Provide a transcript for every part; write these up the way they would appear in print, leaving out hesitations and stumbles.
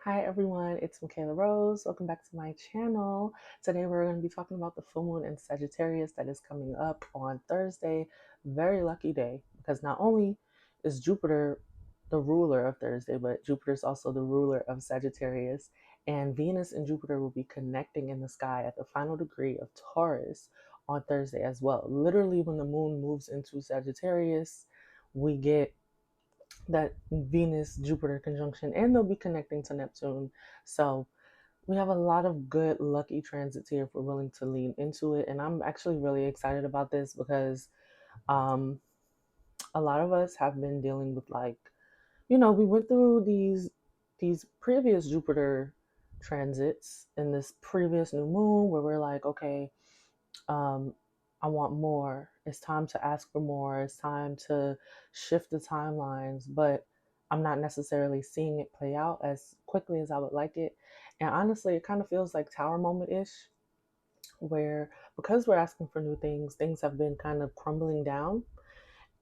Hi everyone, it's Mikayla Rose. Welcome back to my channel. Today we're going to be talking about the full moon in Sagittarius that is coming up on Thursday. Very lucky day because not only is Jupiter the ruler of Thursday, but Jupiter is also the ruler of Sagittarius. And Venus and Jupiter will be connecting in the sky at the final degree of Taurus on Thursday as well. Literally, when the moon moves into Sagittarius, we get that Venus Jupiter conjunction, and they'll be connecting to Neptune. So we have a lot of good lucky transits here if we're willing to lean into it. And I'm actually really excited about this because um, a lot of us have been dealing with we went through these previous Jupiter transits in this previous new moon where we're like, okay, um, I want more. It's time to ask for more. It's time to shift the timelines, but I'm not necessarily seeing it play out as quickly as I would like it. And honestly, it kind of feels like Tower Moment ish, where because we're asking for new things, things have been kind of crumbling down.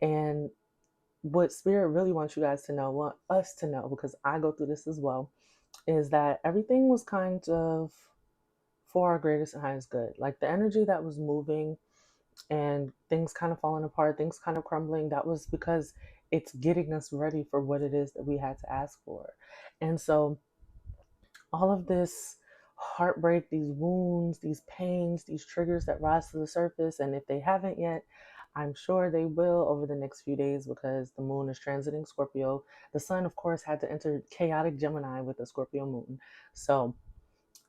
And what Spirit really wants you guys to know, want us to know, because I go through this as well, is that everything was kind of for our greatest and highest good. Like the energy that was moving and things kind of falling apart, things kind of crumbling, that was because it's getting us ready for what it is that we had to ask for. And so all of this heartbreak, these wounds, these pains, these triggers that rise to the surface, and if they haven't yet, I'm sure they will over the next few days because the moon is transiting Scorpio. The sun, of course, had to enter chaotic Gemini with the Scorpio moon. So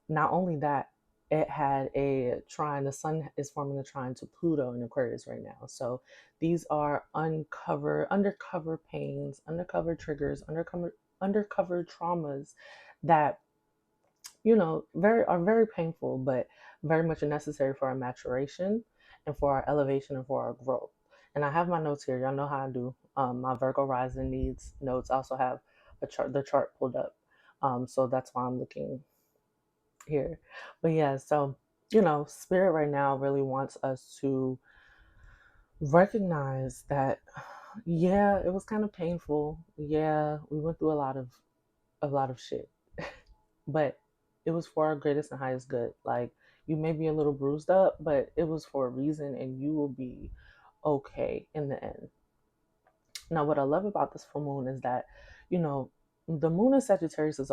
not only that, it had a trine. The sun is forming a trine to Pluto in Aquarius right now. So these are undercover pains, undercover triggers, undercover traumas that very painful, but very much necessary for our maturation and for our elevation and for our growth. And I have my notes here. Y'all know how I do. My Virgo rising needs notes. I also have the chart pulled up. So that's why I'm looking here. But yeah, so Spirit right now really wants us to recognize that yeah, it was kind of painful. Yeah, we went through a lot of shit. But it was for our greatest and highest good. Like you may be a little bruised up, but it was for a reason and you will be okay in the end. Now, what I love about this full moon is that, you know, the moon in Sagittarius is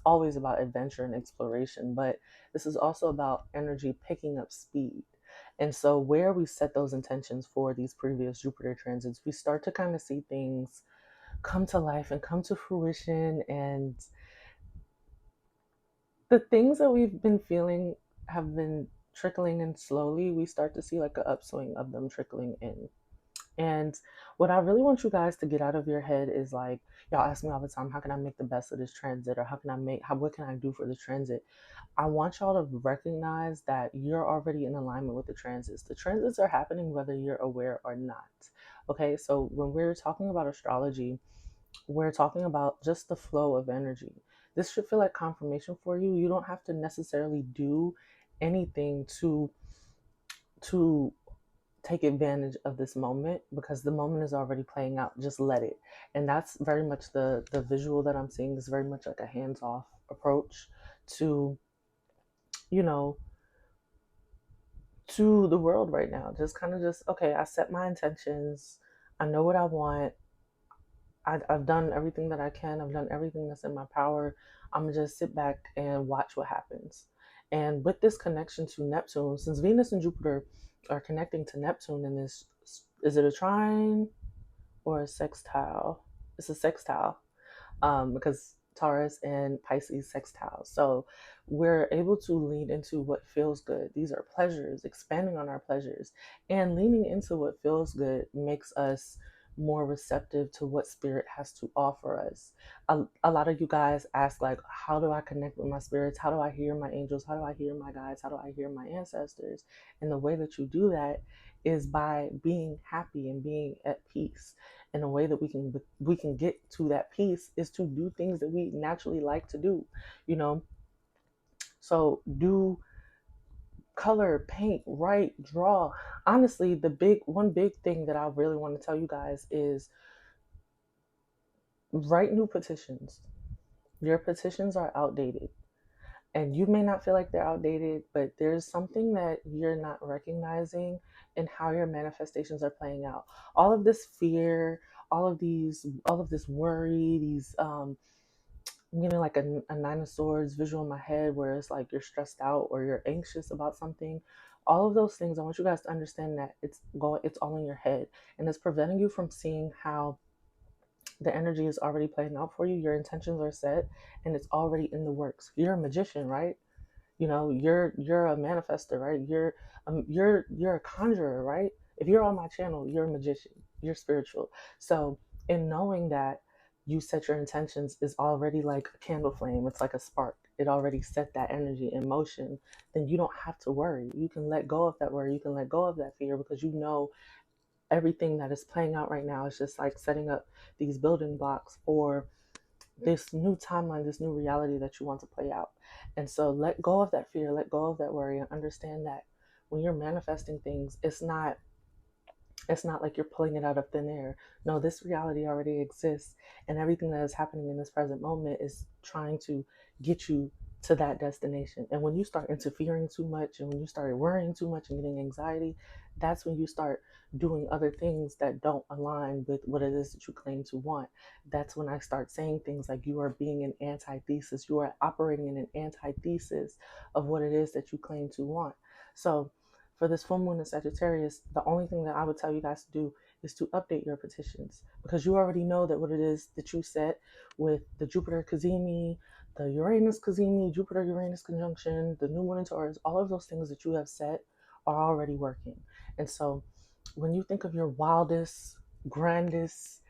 always about adventure and exploration, but this is also about energy picking up speed. And so where we set those intentions for these previous Jupiter transits, we start to kind of see things come to life and come to fruition, and the things that we've been feeling have been trickling in slowly. We start to see like an upswing of them trickling in. And what I really want you guys to get out of your head is like, y'all ask me all the time, how can I make the best of this transit? Or what can I do for the transit? I want y'all to recognize that you're already in alignment with the transits. The transits are happening whether you're aware or not. Okay, so when we're talking about astrology, we're talking about just the flow of energy. This should feel like confirmation for you. You don't have to necessarily do anything to take advantage of this moment because the moment is already playing out. Just let it. And that's very much the visual that I'm seeing is very much like a hands-off approach to, you know, to the world right now. Just kind of just, okay, I set my intentions. I know what I want. I've done everything that I can. I've done everything that's in my power. I'm gonna just sit back and watch what happens. And with this connection to Neptune, since Venus and Jupiter are connecting to Neptune in this, is it a trine or a sextile? It's a sextile because Taurus and Pisces sextile. So we're able to lean into what feels good. These are pleasures, expanding on our pleasures, and leaning into what feels good makes us more receptive to what spirit has to offer us. A lot of you guys ask like, how do I connect with my spirits? How do I hear my angels? How do I hear my guides? How do I hear my ancestors? And the way that you do that is by being happy and being at peace. And a way that we can get to that peace is to do things that we naturally like to do, you know. So do color, paint, write, draw. Honestly, the big thing that I really want to tell you guys is write new petitions. Your petitions are outdated. And you may not feel like they're outdated, but there's something that you're not recognizing in how your manifestations are playing out. All of this fear, all of this worry, I'm getting like a nine of swords visual in my head where it's like you're stressed out or you're anxious about something. All of those things, I want you guys to understand that it's all in your head, and it's preventing you from seeing how the energy is already playing out for you. Your intentions are set and it's already in the works. You're a magician, right? You know, you're a manifester, right? You're a conjurer, right? If you're on my channel, you're a magician, you're spiritual. So in knowing that you set your intentions is already like a candle flame, it's like a spark, it already set that energy in motion. Then you don't have to worry, you can let go of that worry, you can let go of that fear, because you know everything that is playing out right now is just like setting up these building blocks for this new timeline, this new reality that you want to play out. And so let go of that fear, let go of that worry, and understand that when you're manifesting things, it's not like you're pulling it out of thin air. No, this reality already exists, and everything that is happening in this present moment is trying to get you to that destination. And when you start interfering too much, and when you start worrying too much and getting anxiety, that's when you start doing other things that don't align with what it is that you claim to want. That's when I start saying things like you are being an antithesis, you are operating in an antithesis of what it is that you claim to want. So for this full moon in Sagittarius, the only thing that I would tell you guys to do is to update your petitions, because you already know that what it is that you set with the Jupiter Kazemi, the Uranus Kazemi, Jupiter Uranus conjunction, the new moon in Taurus, all of those things that you have set are already working. And so when you think of your wildest, grandest,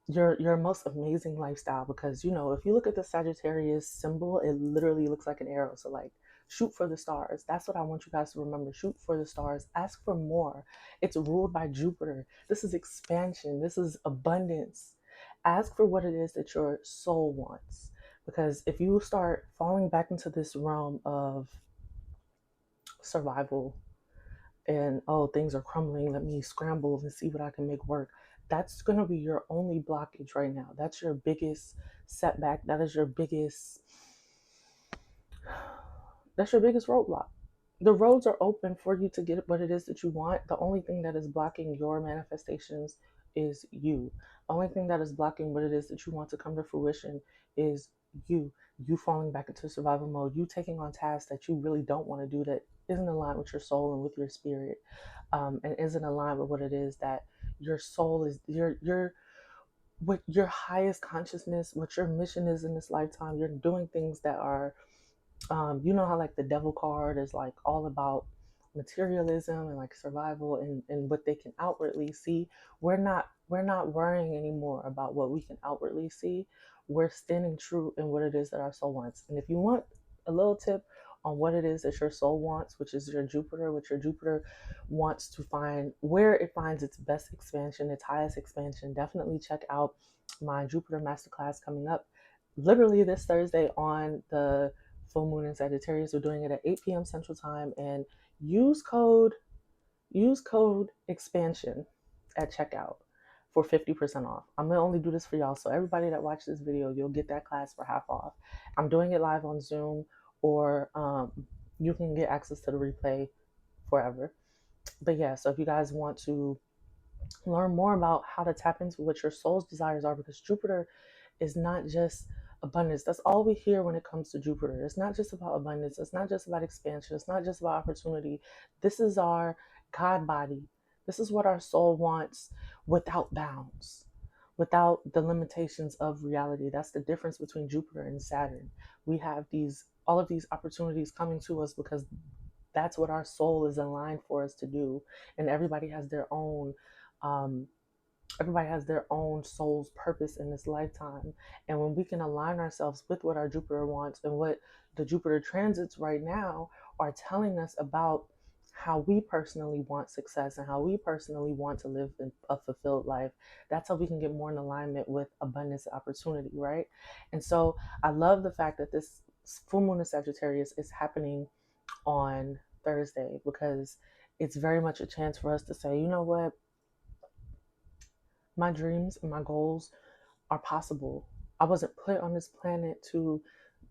your most amazing lifestyle, because you know, if you look at the Sagittarius symbol, it literally looks like an arrow. So like, shoot for the stars. That's what I want you guys to remember. Shoot for the stars, ask for more. It's ruled by Jupiter. This is expansion, this is abundance. Ask for what it is that your soul wants, because if you start falling back into this realm of survival and, oh, things are crumbling, let me scramble and see what I can make work, that's going to be your only blockage right now. That's your biggest setback. That's your biggest roadblock. The roads are open for you to get what it is that you want. The only thing that is blocking your manifestations is you. The only thing that is blocking what it is that you want to come to fruition is you. You falling back into survival mode, you taking on tasks that you really don't want to do, that isn't aligned with your soul and with your spirit, and isn't aligned with what it is that your soul is, your what your highest consciousness, what your mission is in this lifetime. You're doing things that are, you know how like the devil card is like all about materialism and like survival and what they can outwardly see. We're not worrying anymore about what we can outwardly see. We're standing true in what it is that our soul wants. And if you want a little tip on what it is that your soul wants, which is your Jupiter, which your Jupiter wants to find, where it finds its best expansion, its highest expansion, definitely check out my Jupiter masterclass coming up literally this Thursday on the full moon in Sagittarius. We're doing it at 8 p.m. Central Time, and use code expansion at checkout for 50% off. I'm gonna only do this for y'all, so everybody that watched this video, you'll get that class for half off. I'm doing it live on Zoom, or you can get access to the replay forever. But yeah, so if you guys want to learn more about how to tap into what your soul's desires are, because Jupiter is not just abundance. That's all we hear when it comes to Jupiter. It's not just about abundance. It's not just about expansion. It's not just about opportunity. This is our God body. This is what our soul wants, without bounds, without the limitations of reality. That's the difference between Jupiter and Saturn. We have all of these opportunities coming to us because that's what our soul is aligned for us to do. And um, everybody has their own soul's purpose in this lifetime. And when we can align ourselves with what our Jupiter wants, and what the Jupiter transits right now are telling us about how we personally want success and how we personally want to live a fulfilled life, that's how we can get more in alignment with abundance and opportunity, right? And so I love the fact that this full moon of Sagittarius is happening on Thursday, because it's very much a chance for us to say, you know what, my dreams and my goals are possible. I wasn't put on this planet to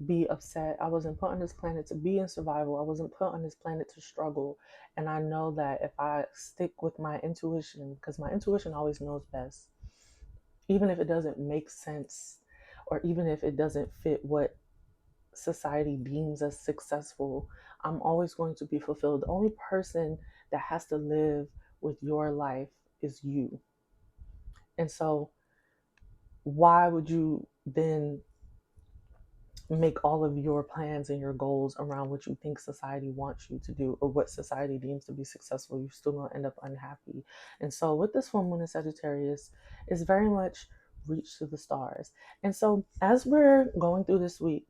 be upset. I wasn't put on this planet to be in survival. I wasn't put on this planet to struggle. And I know that if I stick with my intuition, because my intuition always knows best, even if it doesn't make sense, or even if it doesn't fit what society deems as successful, I'm always going to be fulfilled. The only person that has to live with your life is you. And so, why would you then make all of your plans and your goals around what you think society wants you to do or what society deems to be successful? You're still going to end up unhappy. And so, with this full moon in Sagittarius, is very much reach to the stars. And so, as we're going through this week,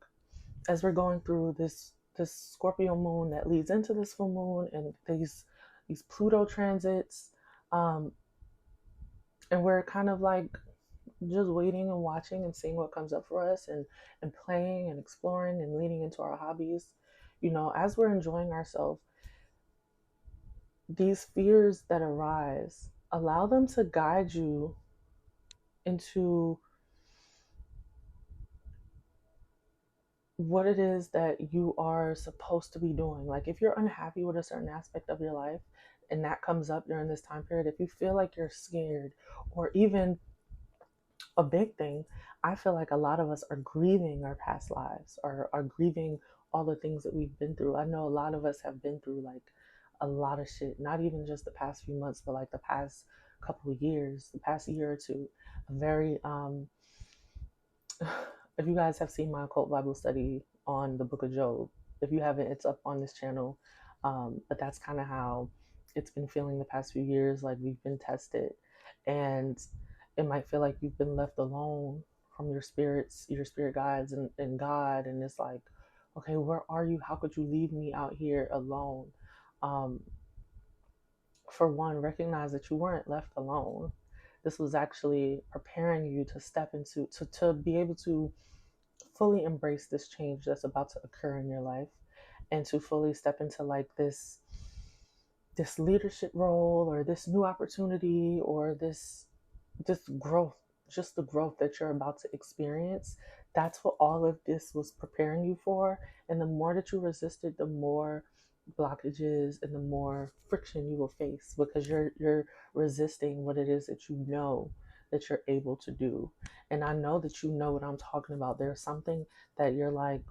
as we're going through this Scorpio moon that leads into this full moon and these Pluto transits, um, and we're kind of like just waiting and watching and seeing what comes up for us, and playing and exploring and leaning into our hobbies. As we're enjoying ourselves, these fears that arise, allow them to guide you into what it is that you are supposed to be doing. Like if you're unhappy with a certain aspect of your life and that comes up during this time period, if you feel like you're scared, or even a big thing, I feel like a lot of us are grieving our past lives, or are grieving all the things that we've been through. I know a lot of us have been through like a lot of shit, not even just the past few months, but like the past couple of years, the past year or two. A very if you guys have seen my occult Bible study on the book of Job, if you haven't, it's up on this channel. But that's kind of how it's been feeling the past few years. Like we've been tested, and it might feel like you've been left alone from your spirits, your spirit guides, and God. And it's like, okay, where are you? How could you leave me out here alone? Um, for one, recognize that you weren't left alone. This was actually preparing you to step into, to be able to fully embrace this change that's about to occur in your life, and to fully step into like this leadership role, or this new opportunity, or this growth, just the growth that you're about to experience. That's what all of this was preparing you for. And the more that you resist it, the more blockages and the more friction you will face, because you're resisting what it is that you know that you're able to do. And I know that you know what I'm talking about. There's something that you're like,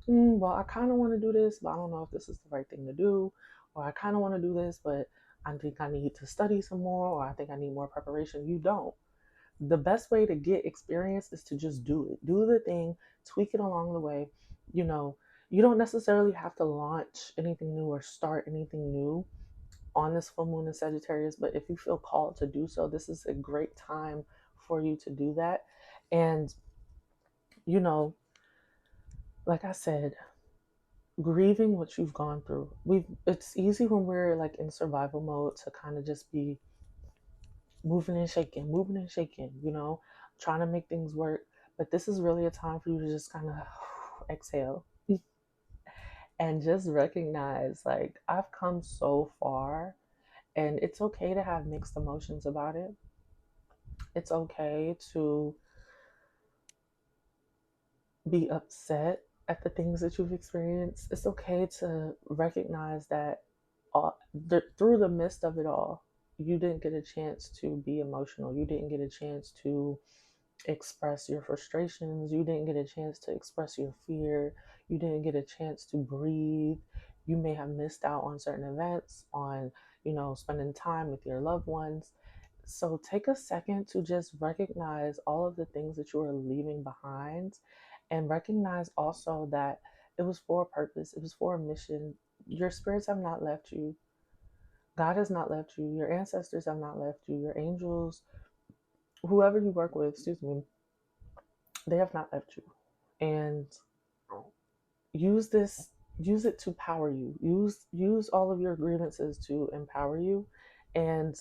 well, I kind of want to do this, but I don't know if this is the right thing to do. Or I kind of want to do this, but I think I need to study some more, or I think I need more preparation. You don't. The best way to get experience is to just do it. Do the thing, tweak it along the way. You know, you don't necessarily have to launch anything new or start anything new on this full moon in Sagittarius, but if you feel called to do so, this is a great time for you to do that. And, you know, like I said, grieving what you've gone through. It's easy when we're like in survival mode to kind of just be moving and shaking, trying to make things work. But this is really a time for you to just kind of exhale and just recognize, like, I've come so far, and it's okay to have mixed emotions about it. It's okay to be upset at the things that you've experienced. It's okay to recognize that through the midst of it all, you didn't get a chance to be emotional. You didn't get a chance to express your frustrations. You didn't get a chance to express your fear. You didn't get a chance to breathe. You may have missed out on certain events, on, spending time with your loved ones. So take a second to just recognize all of the things that you are leaving behind, and recognize also that it was for a purpose, it was for a mission. Your spirits have not left you. God has not left you. Your ancestors have not left you. Your angels, whoever you work with, excuse me, they have not left you. And use this, use it to power you. Use all of your grievances to empower you. And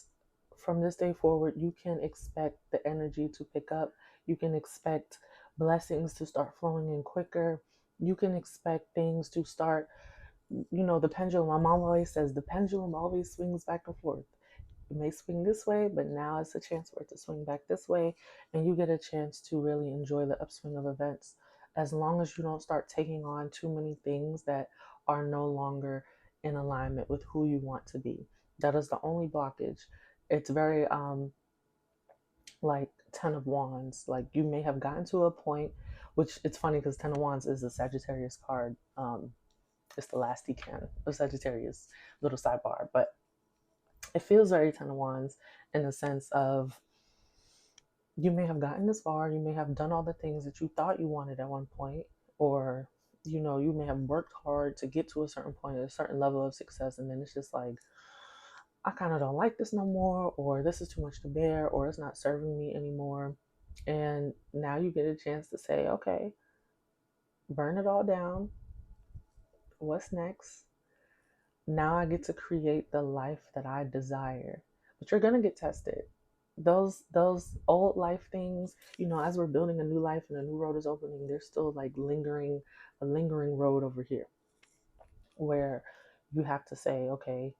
from this day forward, you can expect the energy to pick up. You can expect blessings to start flowing in quicker. You can expect things to start, the pendulum. My mom always says the pendulum always swings back and forth. It may swing this way, but now it's a chance for it to swing back this way, and you get a chance to really enjoy the upswing of events, as long as you don't start taking on too many things that are no longer in alignment with who you want to be. That is the only blockage. It's very like Ten of Wands. Like, you may have gotten to a point, which it's funny because Ten of Wands is the Sagittarius card. It's the last decan of Sagittarius, little sidebar, but it feels very Ten of Wands in the sense of, you may have gotten this far, you may have done all the things that you thought you wanted at one point, or you may have worked hard to get to a certain point, a certain level of success, and then it's just like, I kind of don't like this no more, or this is too much to bear, or it's not serving me anymore. And now you get a chance to say, okay, burn it all down. What's next? Now I get to create the life that I desire. But you're gonna get tested. Those old life things, as we're building a new life and a new road is opening, there's still like a lingering road over here where you have to say, okay,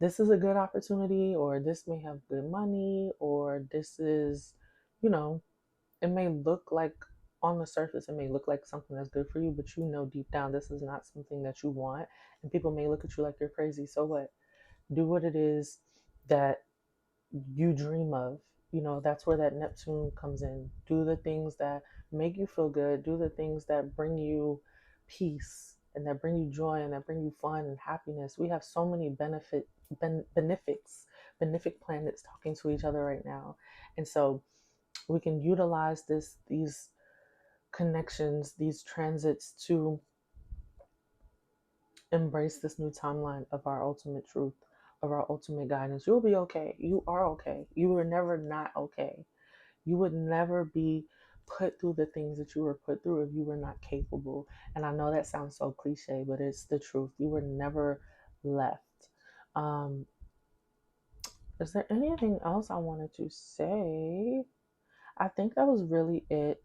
this is a good opportunity, or this may have good money, or this is, it may look like, on the surface, it may look like something that's good for you, but deep down, this is not something that you want. And people may look at you like you're crazy. So what? Do what it is that you dream of. That's where that Neptune comes in. Do the things that make you feel good. Do the things that bring you peace and that bring you joy and that bring you fun and happiness. We have so many benefic planets talking to each other right now. And so we can utilize these connections, these transits, to embrace this new timeline of our ultimate truth, of our ultimate guidance. You'll be okay. You are okay. You were never not okay. You would never be put through the things that you were put through if you were not capable. And I know that sounds so cliche, but it's the truth. You were never left. Um, is there anything else I wanted to say? I think that was really it.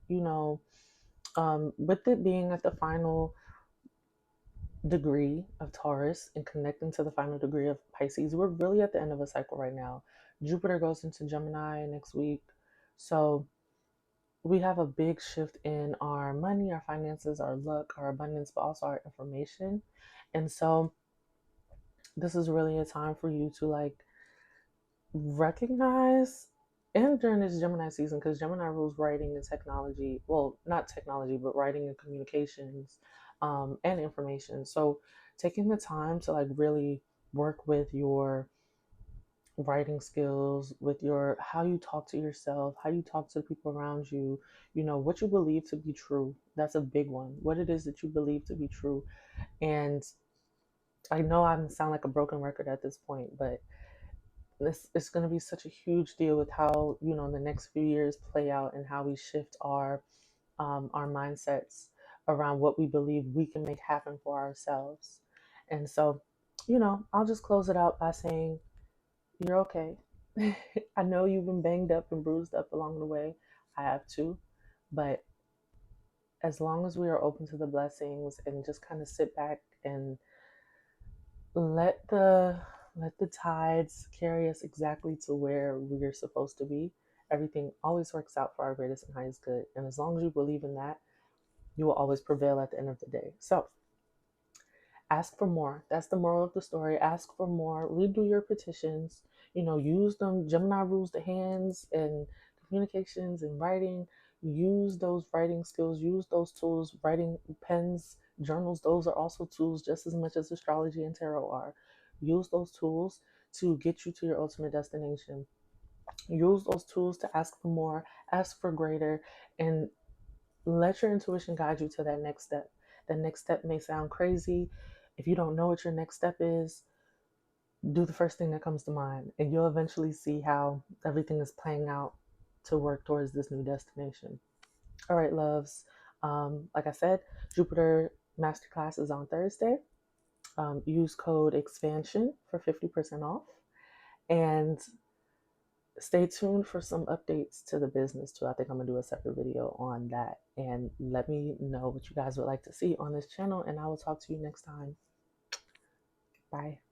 With it being at the final degree of Taurus and connecting to the final degree of Pisces, we're really at the end of a cycle right now. Jupiter goes into Gemini next week. So we have a big shift in our money, our finances, our luck, our abundance, but also our information. And so this is really a time for you to recognize, and during this Gemini season, because Gemini rules writing and technology, well, not technology, but writing and communications, and information. So taking the time to really work with your writing skills, with your how you talk to yourself, how you talk to the people around you, what you believe to be true. That's a big one. What it is that you believe to be true. And I know I sound like a broken record at this point, but it's going to be such a huge deal with how the next few years play out, and how we shift our mindsets around what we believe we can make happen for ourselves. And so, I'll just close it out by saying, you're okay. I know you've been banged up and bruised up along the way. I have too. But as long as we are open to the blessings and just kind of sit back and let the tides carry us exactly to where we're supposed to be, everything always works out for our greatest and highest good. And as long as you believe in that, you will always prevail at the end of the day. So ask for more. That's the moral of the story. Ask for more. Redo your petitions. Use them. Gemini rules the hands and communications and writing. Use those writing skills. Use those tools. Writing pens, journals, those are also tools just as much as astrology and tarot are. Use those tools to get you to your ultimate destination. Use those tools to ask for more, ask for greater, and let your intuition guide you to that next step. That next step may sound crazy. If you don't know what your next step is, do the first thing that comes to mind, and you'll eventually see how everything is playing out to work towards this new destination. All right, loves. Like I said, Jupiter Masterclass is on Thursday. Use code expansion for 50% off. And stay tuned for some updates to the business too. I think I'm gonna do a separate video on that, and let me know what you guys would like to see on this channel, and I will talk to you next time. Bye.